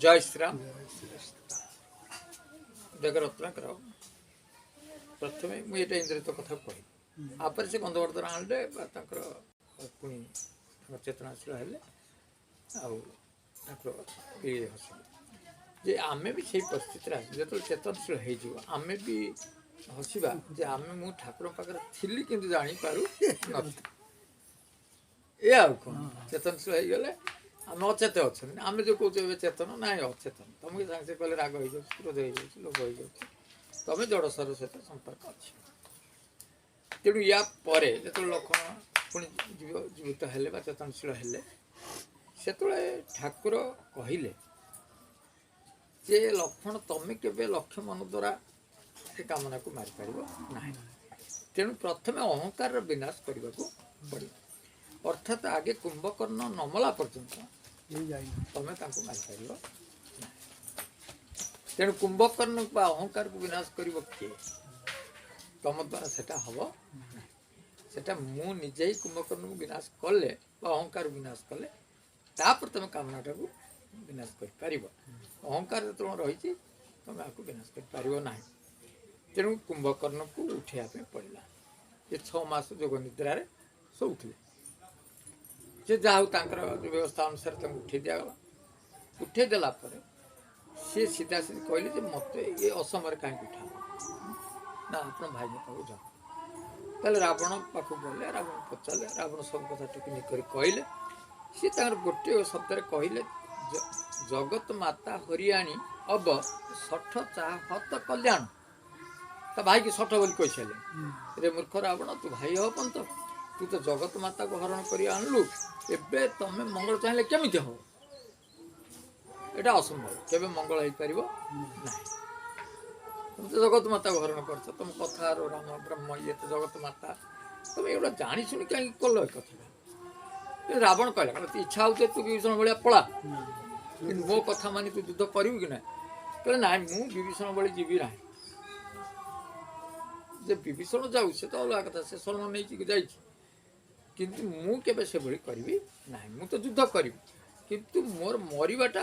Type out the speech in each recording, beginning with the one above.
जय श्री राम। देख रत्नाकर प्रथम मुझे इंद्रित कथा कह आप से गंधवर्धन आने पुणी चेतनाशील हेले हसिले जे आम भी से परिस्थिति जो चेतनशील होमें भी हसवा जे आम मु ठाकुर पाखे थी कि जापारू ये कौन चेतनशील हो गले आम अचेत अच्छा आम जो कहे चेतन ना अचेतन तुमको सागे कहले राग हो जाए क्रोध हो जाए लोभ हो जाए तुम जड़ शरीर सहित संपर्क अच्छे तेणु या जो लक्षण पुणी जीवित हेले चेतनशील हेले से ठाकुर कहले जे लक्षण तुम के लक्ष्य मन द्वारा से कामना को मारिपार ना तेणु प्रथम अहंकार विनाश करने को पड़े अर्थात आगे कुंभकर्ण नमला पर्यंत तुम मारिपार ना तेणु कुंभकर्ण अहंकार को विनाश कर किए तुम द्वारा से हम सेटा मुझे ही कुंभकर्ण को विनाश कले अहंकार विनाश कले तापर तुम कामनाटा को विनाश कर अहंकार जो रही तुम आपको विनाश कर ना तेणु कुंभकर्ण को उठाइबा पड़ा ये 6 मास जोग निद्रा शोले जे जहाँ व्यवस्था अनुसार उठे दिगला उठे देला सी सीधा सीधी कहले मत ये असमय कहीं उठा ना आप भाई पाक जाओ ताले रावण पाक गले रावण पचारे रावण सब कथा टिकनिक कहले सी गोटे शब्द कहले जगत माता हरियाणी अब सठ चाहत कल्याण तो भाई की सठ बोली कही सारे रे मूर्ख रावण तू भाई हो पंत तू तो जगत माता को हरण कर आणलु एबे तमें मंगल चाहिए केमी हम यहाँ असंभव केवे मंगल हो पार ना तुम तो जगत माता को हरण कर तुम कथा राम ब्रह्म ये तो जगत माता तुम ये जाणी शुणी कहीं कल कथा रावण कहला इच्छा हो तू विभीषण भाया पला मो कथा मानी तू युद्ध करू कि ना कहले ना मु विभीषण भाई जीवी ना जे विभीषण जाऊ से तो अलग कथा से शरण नहीं किंतु मु केबे से भली करी ना मु तो युद्ध करी किंतु मोर मरवाटा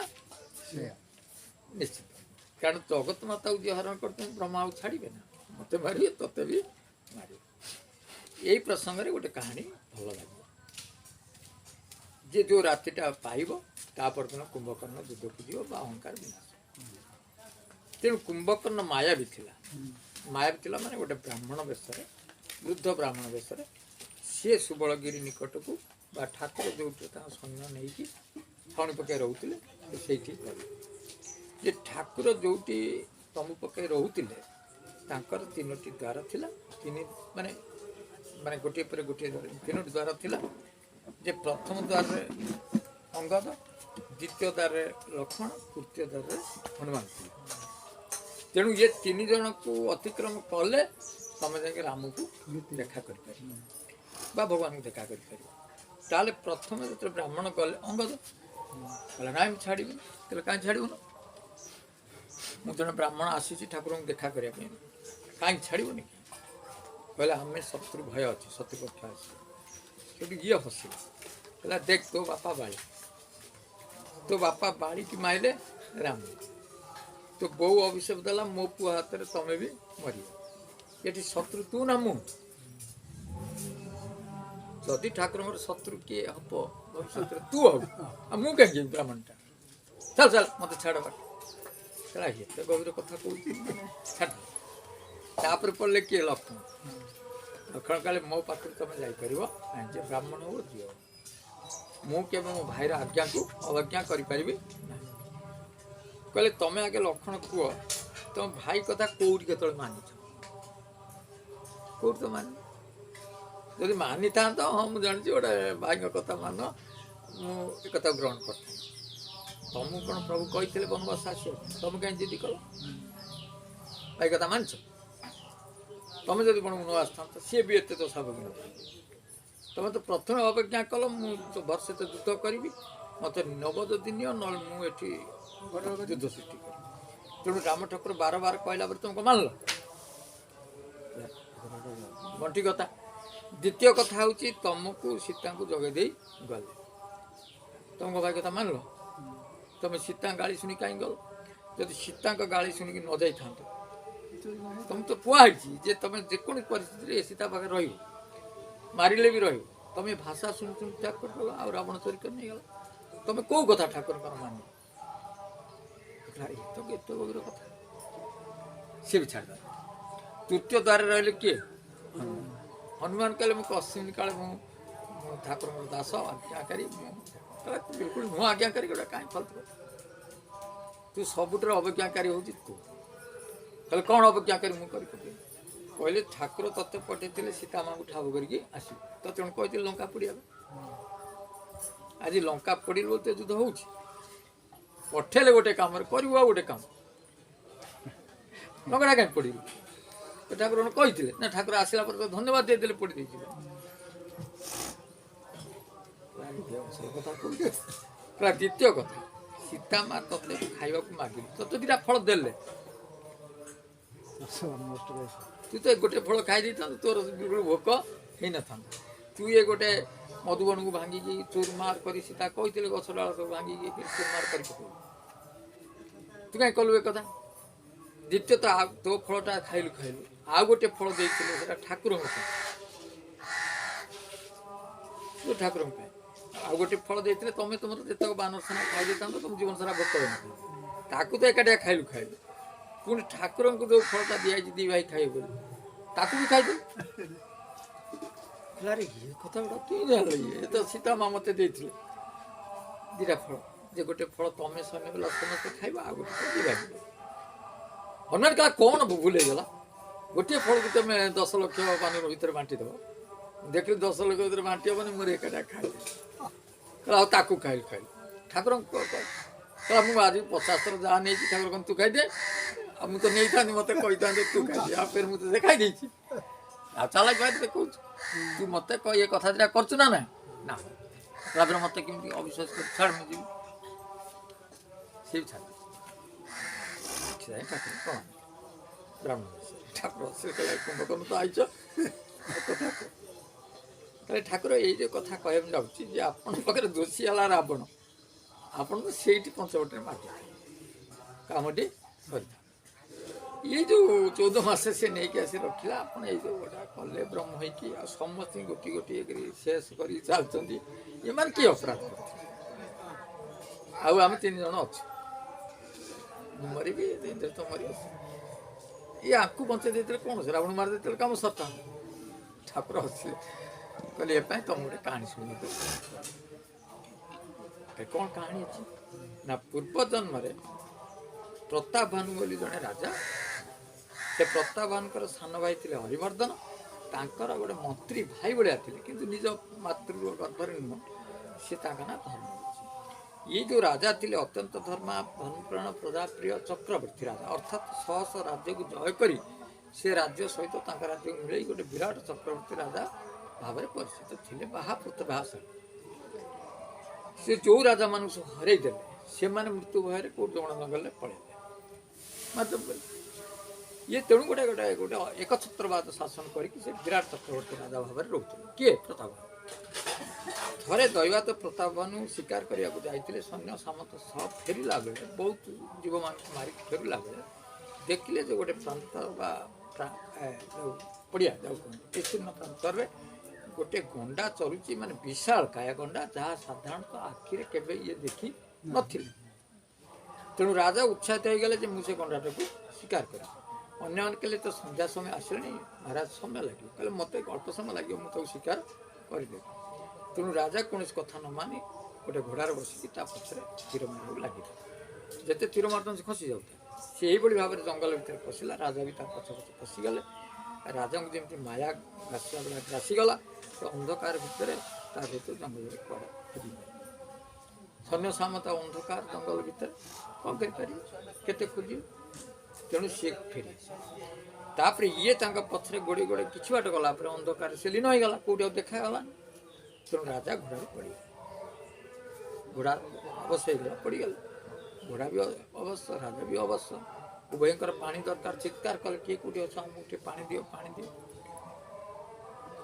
निश्चित कारण जगत माता को जी हरण करते ब्रह्मा छाड़े ना मत मारे तोते भी मारे यही प्रसंग में गोटे कहानी भल लगे जे जो रातिटा पाइब तापर दिन कुंभकर्ण युद्ध को जीव अहंकार विनाश तेणु कुंभकर्ण माया भी थिला माने गोटे ब्राह्मण वेश वृद्ध ब्राह्मण वेश सी सुबलगिरी निकट को ठाकुर जो सैन्य नहीं छणी पकड़ रोते से ठाकुर जो तमु पकड़ रोते 3टी द्वार थिला माने माने गोटे पर गोटे 3टी द्वार थिला जे प्रथम द्वार अंगद द्वितीय द्वार लक्ष्मण तृतीय द्वार हनुमान थे तेणु ये 3 जन को अतिक्रम कले तुम जाके राम को देखा कर भगवान को देखा कर प्रथम जो ब्राह्मण गले अंगद कहला ना छाड़ी कहले कहीं छाड़ू ना मुझे ब्राह्मण आसी ठाकुर को देखा करने कहीं छाड़बनी कि कहले आम शत्रु भय अच्छे शत्रुपक्ष आस ये हसिला कहला देख तो बापा बाड़ी की मारे राम तो बो अभिशाप देला मो पुआ हाथ में तमें भी मर ये शत्रु तू ना मु जदि ठाकुर मोर शत्रु किए हम भविष्य तू हम मु कहीं ब्राह्मणटा चल चल मत छाड़ बाट चला ये गभीर कथा कहपर पड़े किए लक्ष्मण लक्ष्मण कहले मो पाखे तुम जापर जे ब्राह्मण हो दियो मुझे मो भाईर आज्ञा को अवज्ञा करें कहले तुम आगे लक्ष्मण कह तुम भाई कथा कौटी के मानिच कौट तो मान जदि मानी था तो हाँ मुझे जानी गोटे भाई कथा मान मुझा ग्रहण कर तुमको कौन प्रभु कही बनवास आस तुम कहीं जिद कल भाई कथा मानच तुम जब कौन न आसता सी भी एत तो सावक न तुम तो प्रथम अवज्ञा कल मुझे वर्षे तो युद्ध करी मत नबद दिन ना मुझे युद्ध सृष्टि कर तेणु राम ठाकुर बार बार कहला तुमको मानल बंटी कथा द्वितीय कथा हूँ तुमको सीता को जगे दे गले तुमको भाई कथा मानल तुम सीता गाड़ी शुणी कहीं गल जदि सीता गाड़ी शुणिक न जाई था तुम तो कुआई जे तुम जेको परिस्थिति सीता पाखे रही मारे भी रही तुम भाषा शुणी शुणी त्याग करदेल आ रावण चोरी कर नहीं गला तुम कौ कथा ठाकुर मान तो एत गभीर कथा सी भी छाड़ तृतीय द्वार रही किए हनुमान कहले मुझे अश्विनी काले ठाकुर दास आज्ञाकारी बिल्कुल नुआ आज्ञाकारी गोटे कहीं फालतू तू सबुठ अवज्ञाकारी हूँ तू कहले कौन अवज्ञाकारी मुझे कहले ठाकुर तत्ते पठे सीता माँ को ठाव करके आस तो तेणु कहते लंका पड़ा आज लंका पड़ी बोलते युद्ध हो पठेले गोटे कम कर गोटे कम लंका कहीं पड़ी ठाकुर कही ना ठाकुर आसला पर तो धन्यवाद दे पड़ी दे द्वितीय कथा सीता माँ ते खावा मागिल तो दुटा फल देले तू तो गोटे फल खाई तोर भोक हो न था तू ये गोटे मधुबन को भांगिकी चूरमार कर सीता कहते गछ डाल सब भांगिकी चूरमार कर तू कहीं कलु एक कथा द्वितीय तो तो फलटा खाइलु खाइलु आउ गोटे फल देते ठाकुर ठाकुर आउ गोटे फल देते तुम तुम जितक बानर सेना खाई देता तुम जीवन सारा भोक ताकू तो एकाटिया खाइलु खाइलु पुणी ठाकुर को जो फलटा दिखाई दी भाई खाइए बोली ताकू भी खाई अरे ये कथा गुड़ा क्यों ये तो सीता माँ मत दीटा फल जे गोटे फल तुम सैन्य बोला समस्त खाइबा आ गोटे फल दिवाई हनुमान कहा कौन भूल गला गोटे फल को तुम 10 लक्ष पानी भर बांटी दब देख 10 लक्ष भर बांटी हेनी मोर एकाटा खाई कहला ताकू खाइल खाइल ठाकुर कहला मुझे आज 50 थर जहाँ नहीं ठाकुर कौन तू खाईदे मुझे तो नहीं था मत कही था तू खाई फिर मुझे खाई देती चालाक बात कहूँ तू मत ये कथा जो कर ना ना फिर मत कमी अविश्वास कर छाड़ मुझे छाड़ ब्राह्मण ठाकुर कुंभकर्ण तो आईच ठाकुर ये जो कथा कह जाऊँगी आपण पाखे दोषी है रावण आपन तो से पंचवटी माटी कामटी कर ये जो 14 मास से नहीं कि आसी रखला आपन ये जो गोटा कले ब्रह्म हो कि समस्त गोटी गोटी शेष कर चलती ये मान किए अपराध कर आम 3 जन अच्छे मरी तो मरी ये आपको बचे देते कौन से रावण मार देते कम सता ठाकुर हसिले कहले तुम गोटे कहानी शुणी कौन कहानी अच्छी ना पूर्व जन्म प्रताप भानु बोली जड़े राजा से प्रताप भानुकर सान भाई थे हरिवर्धन तांकर गोटे मंत्री भाई भाया थे किंतु निज मातृ गर्भर नुह सी ना धर्म ये जो राजा थे अत्यंत धर्मा धर्मप्राण प्रजाप्रिय चक्रवर्ती राजा अर्थात शह राज्य को जय करी से राज्य सहित राज्य को मिले गोटे विराट चक्रवर्ती राजा भाव में परिचित थे महापुत भाषा से जो राजा मान हरई दे से मृत्यु भय कौट जण जंगल पड़े मतलब ये तेणु गोटे गोटे गोटे एकछत्रवाद शासन करके विराट चक्रवर्ती राजा भाव में रोते किए प्रताप थरे दैवात प्रताप भानु शिकार करने जाते सैन्य सामंत सह फेरला बेले बहुत जीव मान मारिक फेरला बेले देखिले जो गोटे प्रांत पड़िया विस्तीर्ण प्रांत में गोटे गंडा चलुची माने विशाल काया गंडा जहाँ साधारणतः आखिरे केबे ये देखी नथिले तेणु राजा उत्साहित हो गले मुझे गंडाटा को शिकार कर अन्य कहले तो संध्या समय आसले महाराज समय लगे कहले मत अल्प समय लगे मुझे शिकार करदे तेणु राजा कौन कथा न मानी गोटे घोड़ार बसिकी पछे तीर मार लगे जिते तीर मारता से खसी जाता से भाव में जंगल भितर पशिला राजा भी पछ पछ पशिगले राजा को जमी माया घासा बेला घासीगला तो अंधकार भितर जंगल सैन्य सामंत अंधकार जंगल भितर कौन करते खोजी तेणु सी फेरी तापर ये पछरे गोड़े गोड़े कि बाट गला अंधकार से लीन हो गला कौट देखागला तेणु राजा घोड़ा पड़ घोड़ा अवश्य पड़गला घोड़ा भी अवश्य राजा भी अवश्य उभयंकर पानी दरकार चित्कार कले किए कौटी अच्छा मुझे पानी दियो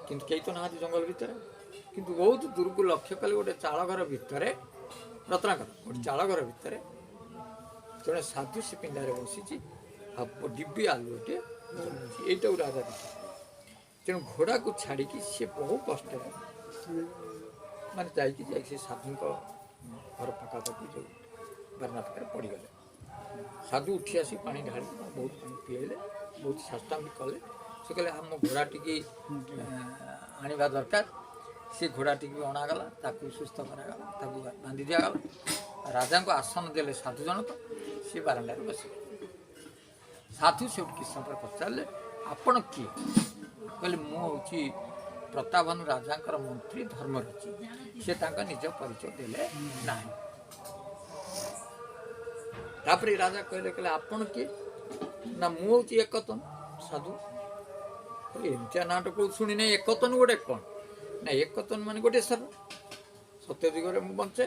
किंतु कई तो ना जंगल भितर किंतु बहुत दूर को लक्ष्य कले गोटे चाल घर भितर ରତ୍ନାକର ଗୋଟେ ଚାଳ ଘର ଭିତରେ ଜଣେ ସାଧୁ ସେ ପିଣ୍ଡାରେ ବସିଛି ଆଉ ଡିବି ଆଲୁଅଟେ ଏଇଟାକୁ ରାଜା ଦେଖି ତେଣୁ ଘୋଡ଼ାକୁ ଛାଡ଼ିକି ସିଏ ବହୁ କଷ୍ଟରେ ମାନେ ଯାଇକି ସେ ସାଧୁଙ୍କ ଘର ପାଖାପାଖି ଯେଉଁ ବାରଣା ପାଖରେ ପଡ଼ିଗଲେ। ସାଧୁ ଉଠି ଆସି ପାଣି ଢାଳିକି ବହୁତ ପାଣି ପିଆଇଲେ, ବହୁତ ସାଷ୍ଟାଙ୍ଗ କଲେ। ସେ କହିଲେ ଆମ ଘୋଡ଼ାଟିକି ଆଣିବା ଦରକାର। ସେ ଘୋଡ଼ାଟିକି ଅଣାଗଲା, ତାକୁ ସୁସ୍ଥ କରାଗଲା, ତାକୁ ବାନ୍ଧି ଦିଆଗଲା। ରାଜାଙ୍କୁ ଆସନ ଦେଲେ ସାଧୁ ଜଣକ, ସିଏ ବାରଣ୍ଡାରେ ବସିଲେ। ସାଧୁ ସେଠୁ କିଛି ସମୟ ପଚାରିଲେ ଆପଣ କିଏ? କହିଲେ ମୁଁ ହେଉଛି ପ୍ରତାପଭାନୁ ରାଜାଙ୍କର ମନ୍ତ୍ରୀ ଧର୍ମରୁଚି। ସେ ତାଙ୍କ ନିଜ ପରିଚୟ ଦେଲେ ନାହିଁ। ତାପରେ ରାଜା କହିଲେ ଆପଣ କିଏ? ନା ମୁଁ ହେଉଛି ଏକତନ ସାଧୁ। ଏମିତିଆ ନାଁଟା କେଉଁ ଶୁଣି ନାହିଁ। ଏକତନ ଗୋଟେ କ'ଣ? ନା ଏକତନ ମାନେ ଗୋଟେ ସର। ସତ୍ୟ ଯୁଗରେ ମୁଁ ବଞ୍ଚେ,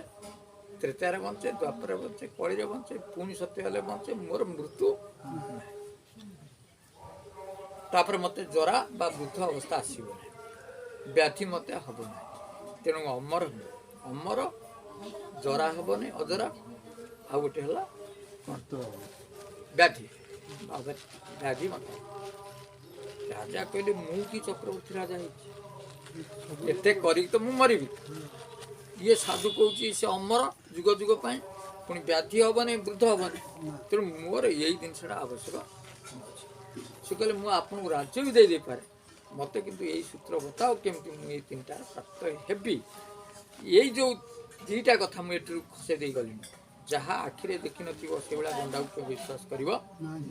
ତ୍ରେତାରେ ବଞ୍ଚେ, ଦ୍ୱାପରରେ ବଞ୍ଚେ, କଳିରେ ବଞ୍ଚେ, ପୁଣି ସତ୍ୟ ହେଲେ ବଞ୍ଚେ, ମୋର ମୃତ୍ୟୁ ନାହିଁ। ତାପରେ ମୋତେ ଜରା ବା ବୃଦ୍ଧ ଅବସ୍ଥା ଆସିବ ନାହିଁ, ବ୍ୟାଧି ମୋତେ ହେବ ନାହିଁ। ତେଣୁ ଅମର ହୁଏ, ଅମର ଜରା ହେବନି, ଅଜରା। ଆଉ ଗୋଟେ ହେଲା ବ୍ୟାଧି, ବ୍ୟାଧି ମୋତେ। ରାଜା କହିଲେ ମୁଁ କି ଚକ୍ରବର୍ତ୍ତୀ ରାଜା ହେଇଛି, ଏତେ କରିକି ତ ମୁଁ ମରିବି। ଇଏ ସାଧୁ କହୁଛି ସେ ଅମର ଯୁଗ ଯୁଗ ପାଇଁ, ପୁଣି ବ୍ୟାଧି ହେବନି, ବୃଦ୍ଧ ହେବନି। ତେଣୁ ମୋର ଏଇ ଜିନିଷଟା ଆବଶ୍ୟକ ଅଛି। ସେ କହିଲେ ମୁଁ ଆପଣଙ୍କୁ ରାଜ୍ୟ ବି ଦେଇପାରେ, ମୋତେ କିନ୍ତୁ ଏଇ ସୂତ୍ର ବତାଅ କେମିତି ମୁଁ ଏଇ ତିନିଟା ପ୍ରାପ୍ତ ହେବି। ଏଇ ଯେଉଁ ଦୁଇଟା କଥା ମୁଁ ଏଠିରୁ ଖସେଇ ଦେଇଗଲିଣି। ଯାହା ଆଖିରେ ଦେଖିନଥିବ ସେଭଳିଆ ଗଣ୍ଡାକୁ କେବେ ବିଶ୍ୱାସ କରିବ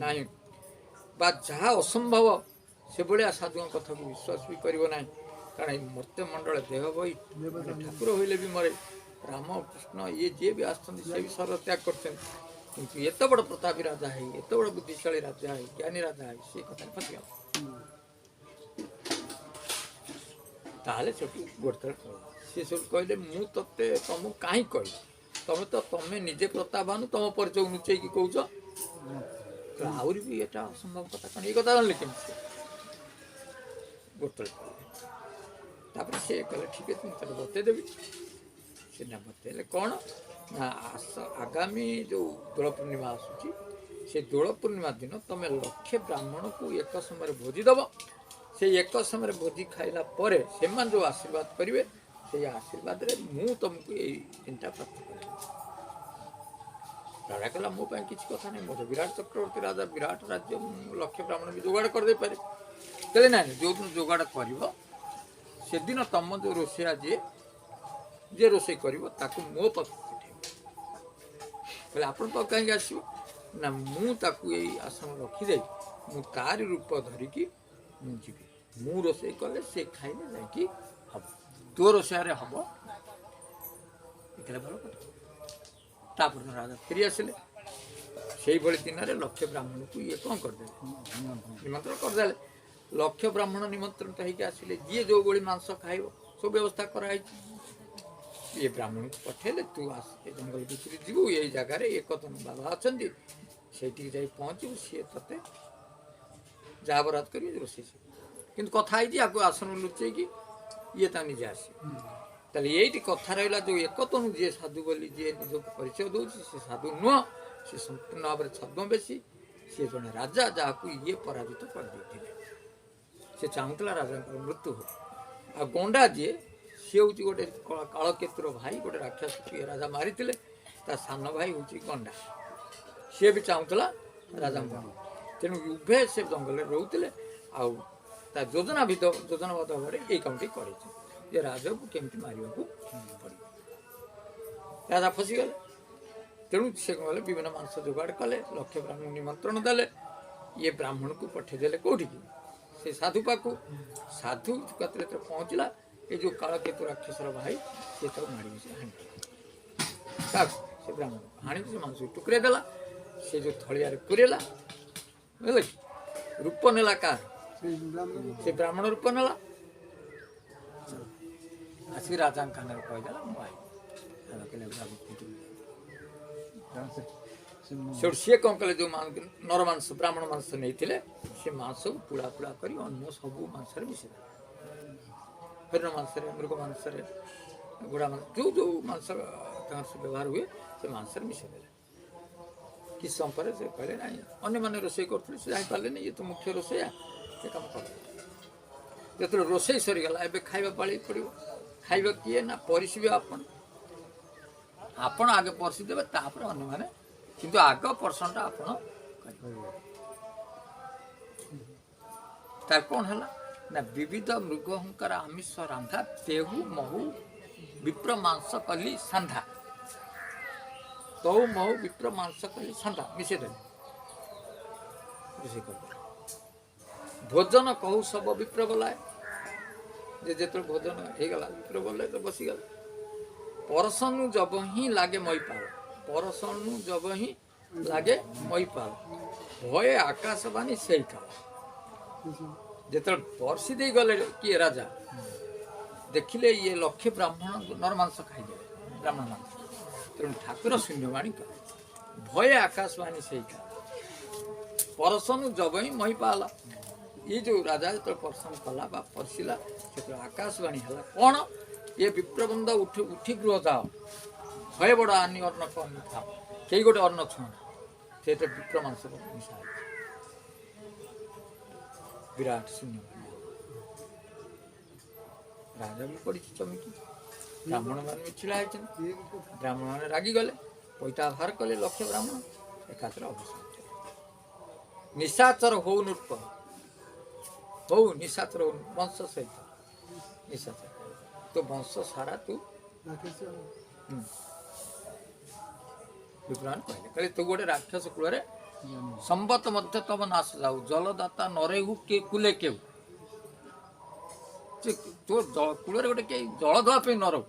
ନାହିଁ, ବା ଯାହା ଅସମ୍ଭବ ସେଭଳିଆ ସାଧୁଙ୍କ କଥାକୁ ବିଶ୍ୱାସ ବି କରିବ ନାହିଁ। କାରଣ ଏଇ ମର୍ତ୍ତ୍ୟମଣ୍ଡଳ ଦେହ ବହି ଠାକୁର ହୋଇଲେ ବି ମରେ। ରାମ କୃଷ୍ଣ ଇଏ ଯିଏ ବି ଆସୁଛନ୍ତି ସେ ବି ସର୍ବ ତ୍ୟାଗ କରୁଛନ୍ତି। କିନ୍ତୁ ଏତେ ବଡ଼ ପ୍ରତାପୀ ରାଜା ହେଇ, ଏତେ ବଡ଼ ବୁଦ୍ଧିଶାଳୀ ରାଜା ହେଇ, ଜ୍ଞାନୀ ରାଜା ହେଇ ସେ କଥାରେ ଫସିଗଲା। ତାହେଲେ ସେଠୁ ଗୋଟେ ଥର ସେ ସବୁ କହିଲେ ମୁଁ ତମକୁ କାହିଁ କହିବି, ତମେ ନିଜେ ପ୍ରତାପଭାନୁ, ତମ ପରିଚୟ ଲୁଚେଇକି କହୁଛ। ଆହୁରି ବି ଏଟା ଅସମ୍ଭବ କଥା, କ'ଣ ଏଇ କଥା ଜାଣିଲେ କେମିତି? ଗୋଟେ ତାପରେ ସେ କହିଲେ ଠିକ୍ ଅଛି ମୁଁ ତାକୁ ବତେଇଦେବି। ସେଟା ବତେଇଲେ କ'ଣ ନା ଆଗାମୀ ଯେଉଁ ଦୋଳ ପୂର୍ଣ୍ଣିମା ଆସୁଛି, ସେ ଦୋଳ ପୂର୍ଣ୍ଣିମା ଦିନ ତମେ ଲକ୍ଷେ ବ୍ରାହ୍ମଣକୁ ଏକ ସମୟରେ ଭୋଜି ଦେବ। ସେଇ ଏକ ସମୟରେ ଭୋଜି ଖାଇଲା ପରେ ସେମାନେ ଯେଉଁ ଆଶୀର୍ବାଦ କରିବେ, ସେଇ ଆଶୀର୍ବାଦରେ ମୁଁ ତମକୁ ଏଇ ତିନିଟା ପ୍ରାପ୍ତ କରିବି। ରାଜା କହିଲା ମୋ ପାଇଁ କିଛି କଥା ନାହିଁ, ମୋର ବିରାଟ ଚକ୍ରବର୍ତ୍ତୀ ରାଜା, ବିରାଟ ରାଜ୍ୟ, ମୁଁ ଲକ୍ଷେ ବ୍ରାହ୍ମଣ ବି ଯୋଗାଡ଼ କରିଦେଇପାରେ। କହିଲେ ନାଇଁ, ଯେଉଁଦିନ ଯୋଗାଡ଼ କରିବ ସେଦିନ ତମ ଯେଉଁ ରୋଷେଇଆ ଯିଏ ରୋଷେଇ କରିବ ତାକୁ ମୋ ପାଖକୁ ପଠେଇବ। କହିଲେ ଆପଣ ପାଖକୁ କାହିଁକି ଆସିବ? ନା ମୁଁ ତାକୁ ଏଇ ଆସନ ରଖିଦେଇ ମୁଁ ତାରି ରୂପ ଧରିକି ମୁଁ ଯିବି। ମୁଁ ରୋଷେଇ କଲେ ସେ ଖାଇଲେ ଯାଇକି ହବ, ତୋ ରୋଷେଇଆରେ ହବ। ଦେଖିଲେ ଭଲ କଥା। ତାପରେ ରାଜା ଫେରି ଆସିଲେ। ସେଇଭଳି ଦିନରେ ଲକ୍ଷ ବ୍ରାହ୍ମଣକୁ ଇଏ କ'ଣ କରିଦେଲେ, ନିମନ୍ତ୍ରଣ କରିଦେଲେ। ଲକ୍ଷ ବ୍ରାହ୍ମଣ ନିମନ୍ତ୍ରଣ ହେଇକି ଆସିଲେ, ଯିଏ ଯେଉଁଭଳି ମାଂସ ଖାଇବ ସବୁ ବ୍ୟବସ୍ଥା କରାହେଇଛି। ଏ ବ୍ରାହ୍ମଣକୁ ପଠେଇଲେ, ତୁ ଆସ ଏ ଜଙ୍ଗଲ ଭିତରେ ଯିବୁ, ଏଇ ଜାଗାରେ ଏକତନ ବାବା ଅଛନ୍ତି, ସେଇଠିକି ଯାଇ ପହଞ୍ଚିବୁ, ସିଏ ତତେ ଯାହା ବରାଦ କରିବେ ରୋଷେଇ ଶିଖ। କିନ୍ତୁ କଥା ହେଇଛି ଆକୁ ଆସନ ଲୁଚେଇକି ଇଏ ତା ନିଜେ ଆସିବ। ତାହେଲେ ଏଇଠି କଥା ରହିଲା, ଯେଉଁ ଏକତନୁ ଯିଏ ସାଧୁ ବୋଲି ଯିଏ ନିଜକୁ ପରିଚୟ ଦେଉଛି ସେ ସାଧୁ ନୁହଁ, ସେ ସମ୍ପୂର୍ଣ୍ଣ ଭାବରେ ଛଦ୍ମବେଶୀ। ସିଏ ଜଣେ ରାଜା ଯାହାକୁ ଇଏ ପରାଜିତ କରିଦେଇଥିଲେ। ସେ ଚାହୁଁଥିଲା ରାଜାଙ୍କର ମୃତ୍ୟୁ ହଉ। ଆଉ ଗଣ୍ଡା ଯିଏ, ସିଏ ହେଉଛି ଗୋଟେ କାଳକେତୁର ଭାଇ, ଗୋଟେ ରାକ୍ଷସକୁ ଇଏ ରାଜା ମାରିଥିଲେ। ତା ସାନ ଭାଇ ହେଉଛି ଗଣ୍ଡା, ସିଏ ବି ଚାହୁଁଥିଲା ରାଜା ମରୁ। ତେଣୁ ଉଭୟ ସେ ଜଙ୍ଗଲରେ ରହୁଥିଲେ। ଆଉ ତା ଯୋଜନାବଦ୍ଧ ଭାବରେ ଏଇ କାମଟି କରିଛି ଯେ ରାଜାକୁ କେମିତି ମାରିବାକୁ ପଡ଼ିବ। ରାଜା ଫସିଗଲେ। ତେଣୁ ସେ କ'ଣ କଲେ, ବିଭିନ୍ନ ମାଂସ ଯୋଗାଡ଼ କଲେ, ଲକ୍ଷ ବ୍ରାହ୍ମଣ ନିମନ୍ତ୍ରଣ ଦେଲେ। ଇଏ ବ୍ରାହ୍ମଣକୁ ପଠେଇଦେଲେ କେଉଁଠିକି, ସେ ସାଧୁ ପାଖକୁ। ସାଧୁ ଯେତେବେଳେ ପହଞ୍ଚିଲା, ଏ ଯେଉଁ କାଳକେତୁ ରାକ୍ଷସର ଭାଇ ସେ ତାକୁ ମାଡ଼ି ବସି ହାଣିଦେଲା। କାହାକୁ? ସେ ବ୍ରାହ୍ମଣକୁ ହାଣିକି ସେ ମାଂସକୁ ଟୁକୁରାଇ ଦେଲା। ସେ ଯେଉଁ ଥଳିଆରେ ପୁରେଇଲା, ବୁଝିଲେ କି, ରୂପ ନେଲା କାହାର? ସେ ବ୍ରାହ୍ମଣ ରୂପ ନେଲା। ଆସିକି ରାଜାଙ୍କ କାନରେ କହିଦେଲା ମୁଁ ଆଇ। ରାଜା କହିଲେ ସେଠୁ ସିଏ କ'ଣ କଲେ, ଯେଉଁ ନର ମାଂସ ବ୍ରାହ୍ମଣ ମାଂସ ନେଇଥିଲେ ସେ ମାଂସକୁ ପୁଳା ପୁଳା କରି ଅନ୍ୟ ସବୁ ମାଂସରେ ମିଶିଦେଲେ। ହରିଣ ମାଂସରେ, ମୃଗ ମାଂସରେ, ଘୋଡ଼ା ମାଂସ, ଯେଉଁ ମାଂସ ମାଂସ ବ୍ୟବହାର ହୁଏ ସେ ମାଂସରେ ମିଶାଇ ଦେଲେ। କିଛି ସମୟ ପରେ ସେ କହିଲେ ନାଇଁ ଅନ୍ୟମାନେ ରୋଷେଇ କରୁଥିଲେ ସେ ଜାଣିପାରିଲେନି ଇଏ ତ ମୁଖ୍ୟ ରୋଷେଇଆ ସେ କାମ କଲେ। ଯେତେବେଳେ ରୋଷେଇ ସରିଗଲା ଏବେ ଖାଇବା ପାଳି ପଡ଼ିବ। ଖାଇବା କିଏ ନା ପରିଶିବେ ଆପଣ। ଆପଣ ଆଗେ ପରିଶି ଦେବେ ତାପରେ ଅନ୍ୟମାନେ, କିନ୍ତୁ ଆଗ ପର୍ସନଟା ଆପଣ କରିବେ। ତାର କ'ଣ ହେଲା ନା ବିବିଧ ମୃଗ ହୁଙ୍କାର ଆମିଷ ରାନ୍ଧା ତେହୁ ମହୁ ବିପ୍ର ମାଂସ କଲି ସାନ୍ଧା। ତହୁ ମହୁ ବିପ୍ର ମାଂସ କଲି ସାନ୍ଧା ମିଶେଇ ଦେଲେ ରୋଷେଇ କରିଦେଲେ। ଭୋଜନ କହୁ ସବ ବିପ୍ର ବୋଲାଏ। ଯେ ଯେତେବେଳେ ଭୋଜନ ହେଇଗଲା ବିପ୍ର ବୋଲେ ତ ବସିଗଲା। ପରସନୁ ଜବ ହିଁ ଲାଗେ ମଇପାଳ। ପରସନୁ ଜବ ହିଁ ଲାଗେ ମଇପାଳ। ଭଏ ଆକାଶବାଣୀ ସେଇ କାଳ। ଯେତେବେଳେ ବର୍ଷି ଦେଇ ଗଲେ କିଏ ରାଜା ଦେଖିଲେ ଇଏ ଲକ୍ଷେ ବ୍ରାହ୍ମଣ ନର ମାଂସ ଖାଇଦେଲେ ବ୍ରାହ୍ମଣ ମାଂସ। ତେଣୁ ଠାକୁର ଶୂନ୍ୟବାଣୀ କଲେ ଭୟ ଆକାଶବାଣୀ ସେଇ କାଳ। ପରସନୁ ଜବ ହିଁ ମହିପାଳ। ଇଏ ଯେଉଁ ରାଜା ଯେତେବେଳେ ପରସନ କଲା ବା ପରସିଲା ସେତେବେଳେ ଆକାଶବାଣୀ ହେଲା କ'ଣ ଏ ବିପ୍ରବନ୍ଧ ଉଠି ଗୃହ ଯାଅ ଭୟ ବଡ଼ ଆନି ଅନ୍ନ କନି ଖାଅ କେହି ଗୋଟେ ଅନ୍ନ ଛୁଁ ସେଇଟା ବିପ୍ର ମାଂସ ମିଶା ହେଇଛି। ବିରାଟ ଶୂନ୍ୟବାଣୀ ରାଜା ବି ପଡ଼ିଛି ଚମକି। ବ୍ରାହ୍ମଣମାନେ ବି ଛିଡ଼ା ହେଇଛନ୍ତି। ବ୍ରାହ୍ମଣମାନେ ରାଗିଗଲେ ପଇତା ବାହାର କଲେ ଲକ୍ଷ୍ୟ ବ୍ରାହ୍ମଣ ଏକାଥରେ ଅବସାନ। ନିଶାଚର ହଉ ନୃପ ହଉ ନିଶାଚର ହଉ ବଂଶ ସହିତ ନିଶାଚର ତୋ ବଂଶ ସାରା ତୁ ବିପ୍ରମାନ କହିଲେ ତୁ ଗୋଟେ ରାକ୍ଷସ କୂଳରେ ସମ୍ବତ ମଧ୍ୟ ତମ ନାଶ ଯାଉ ଜଳଦାତା ନରେହୁ କୁଲେ କେଉ। ତୋ କୂଳରେ ଗୋଟେ କେହି ଜଳ ଦେବା ପାଇଁ ନ ରହୁ।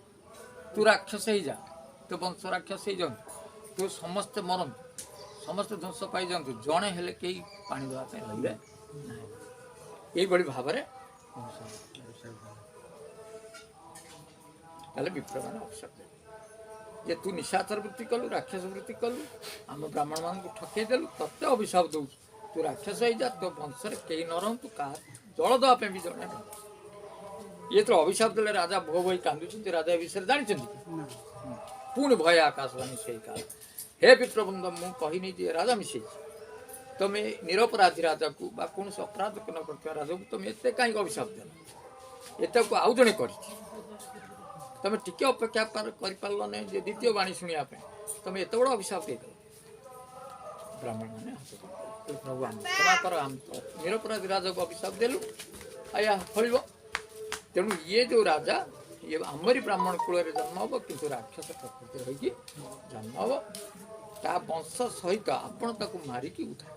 ତୁ ରାକ୍ଷସ ହେଇଯା ତୋ ବଂଶ ରାକ୍ଷସ ହେଇଯାଆନ୍ତୁ ତୁ ସମସ୍ତେ ମରନ୍ତୁ ସମସ୍ତେ ଧ୍ୱଂସ ପାଇଯାଆନ୍ତୁ ଜଣେ ହେଲେ କେହି ପାଣି ଦେବା ପାଇଁ ରହିବେ ନାହିଁ। ଏଇଭଳି ଭାବରେ ତାହେଲେ ବିପ୍ରମାନେ ଅବସର ଦେଲେ ଯେ ତୁ ନିଶାଚର ବୃତ୍ତି କଲୁ ରାକ୍ଷସ ବୃତ୍ତି କଲୁ ଆମ ବ୍ରାହ୍ମଣମାନଙ୍କୁ ଠକେଇ ଦେଲୁ ତତେ ଅଭିଶାପ ଦେଉଛୁ। ତୁ ରାକ୍ଷସ ହେଇଯା ତୋ ବଂଶରେ କେହି ନ ରହନ୍ତୁ କାହା ଜଳ ଦେବା ପାଇଁ ବି ଜଣେ ରହ। ଇଏ ତ ଅଭିଶାପ ଦେଲେ ରାଜା ଭୋ ଭୋଇ କାନ୍ଦୁଛନ୍ତି। ରାଜା ଏ ବିଷୟରେ ଜାଣିଛନ୍ତି କି? ପୁଣି ଭୟ ଆକାଶବାଣୀ ସେଇ କାଳ। ହେ ବିପ୍ରବନ୍ଧ ମୁଁ କହିନି ଯେ ରାଜା ମିଶେଇଛି ତମେ ନିରପରାଧୀ ରାଜାକୁ ବା କୌଣସି ଅପରାଧ ନ କରିଥିବା ରାଜାକୁ ତମେ ଏତେ କାହିଁକି ଅଭିଶାପ ଦେଲ? ଏଟାକୁ ଆଉ ଜଣେ କରିଛି। ତମେ ଟିକେ ଅପେକ୍ଷା କରିପାରିଲ ନାହିଁ ଯେ ଦ୍ୱିତୀୟ ବାଣୀ ଶୁଣିବା ପାଇଁ ତମେ ଏତେ ବଡ଼ ଅଭିଶାପ ଦେଇଦେଲ। ବ୍ରାହ୍ମଣମାନେ ପ୍ରଭୁ ଆମେ କ୍ଷମା କର ଆମେ ତ ନିରପରାଧୀ ରାଜାକୁ ଅଭିଶାପ ଦେଲୁ ଆଜ୍ଞା ଫଳିବ। ତେଣୁ ଇଏ ଯେଉଁ ରାଜା ଇଏ ଆମରି ବ୍ରାହ୍ମଣ କୂଳରେ ଜନ୍ମ ହେବ କିନ୍ତୁ ରାକ୍ଷସ ପ୍ରକୃତି ରହିକି ଜନ୍ମ ହେବ। ତା ବଂଶ ସହିତ ଆପଣ ତାକୁ ମାରିକି ଉଦ୍ଧାର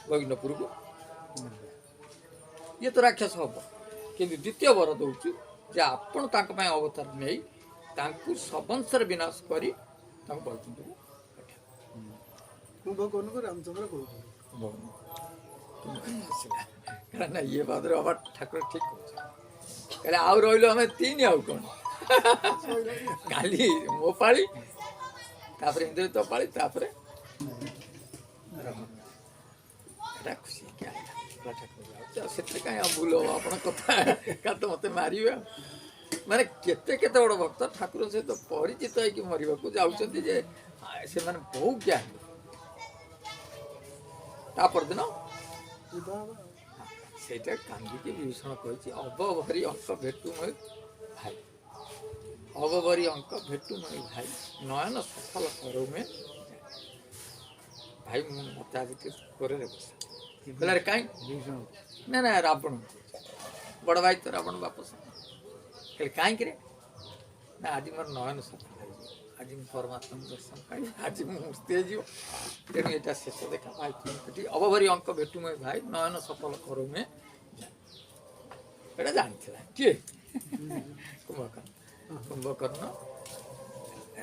ବୈଷ୍ଣପୁରକୁ ଇଏ ତ ରାକ୍ଷସ ହେବ କିନ୍ତୁ ଦ୍ୱିତୀୟ ବର ଦେଉଛୁ ଯେ ଆପଣ ତାଙ୍କ ପାଇଁ ଅବତାର ନେଇ ତାଙ୍କୁ ସବଂଶରେ ବିନାଶ କରି ତାଙ୍କୁ ବୈକୁଣ୍ଠକୁ ରାମଚନ୍ଦ୍ର କହୁଛନ୍ତି କାରଣ ଇଏ ବାଦରେ ହବା ଠାକୁର ଠିକ କହୁଛନ୍ତି। କହିଲେ ଆଉ ରହିଲୁ ଆମେ ତିନି ଆଉ କ'ଣ କାଲି ମୋ ପାଳି ତାପରେ ଇନ୍ଦ୍ରଜିତ ପାଳି ତାପରେ ଏଟା ଖୁସି ହେଇକି ଆଇଲା ଠାକୁର ଯାଉଛି ଆଉ ସେଥିରେ କାହିଁ ଆଉ ଭୁଲ ହବ ଆପଣ କଥା କାଲି ତ ମୋତେ ମାରିବେ ଆଉ। ମାନେ କେତେ କେତେ ବଡ଼ ଭକ୍ତ ଠାକୁର ସହିତ ପରିଚିତ ହେଇକି ମରିବାକୁ ଯାଉଛନ୍ତି ଯେ ସେମାନେ ବହୁ ଜ୍ଞାନୀ। ତା ପରଦିନ ସେଇଟା କାନ୍ଦିକି ବିଭୀଷଣ କହିଛି ଅବଭରି ଅଙ୍କ ଭେଟୁ ମୋ ଭାଇ ଅବଭରି ଅଙ୍କ ଭେଟୁ ମୋ ଭାଇ ନୟନ ସଫଳ କରୁ ମେ ଭାଇ ମୁଁ ମୋତେ ଆଜି କୋରରେ ବସା କହିଲାରେ କାହିଁ ନା ନା ରାବଣ ବଡ଼ ଭାଇ ତ ରାବଣ ବାପ କହିଲେ କାହିଁକିରେ ନା ଆଜି ମୋର ନୟନ ସଫଳ ହେଇଯିବ ଆଜି ମୁଁ ପରମାତ୍ମାଙ୍କୁ ଦର୍ଶନ ପାଇବି ଆଜି ମୁଁ ମୁକ୍ତି ହେଇଯିବ। ତେଣୁ ଏଇଟା ଶେଷ ଦେଖା ଭାଇ ଏଠି ଅବଭରି ଅଙ୍କ ଭେଟୁ ମୋ ଭାଇ ନୟନ ସଫଳ କରୁ ମେ ଏଇଟା ଜାଣିଥିଲା କିଏ କୁମ୍ଭକର୍ଣ୍ଣ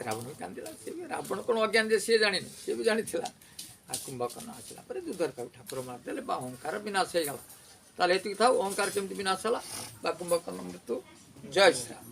ରାବଣ ବି କାନ୍ଦିଲା ସିଏ ବି ରାବଣ କ'ଣ ଅଜ୍ଞାନ ଯେ ସିଏ ଜାଣିନି ସିଏ ବି ଜାଣିଥିଲା। ଆଉ କୁମ୍ଭକର୍ଣ୍ଣ ଆସିଲା ପରେ ଯୁଦ୍ଧରେ ତାକୁ ଠାକୁର ମାରିଦେଲେ ବା ଅହଙ୍କାର ବିନାଶ ହେଇଗଲା। ତାହେଲେ ଏତିକି ଥାଉ ଅହଙ୍କାର କେମିତି ବିନାଶ ହେଲା ବା କୁମ୍ଭକର୍ଣ୍ଣ ମୃତ୍ୟୁ ଜୟ ଶ୍ରୀରାମ।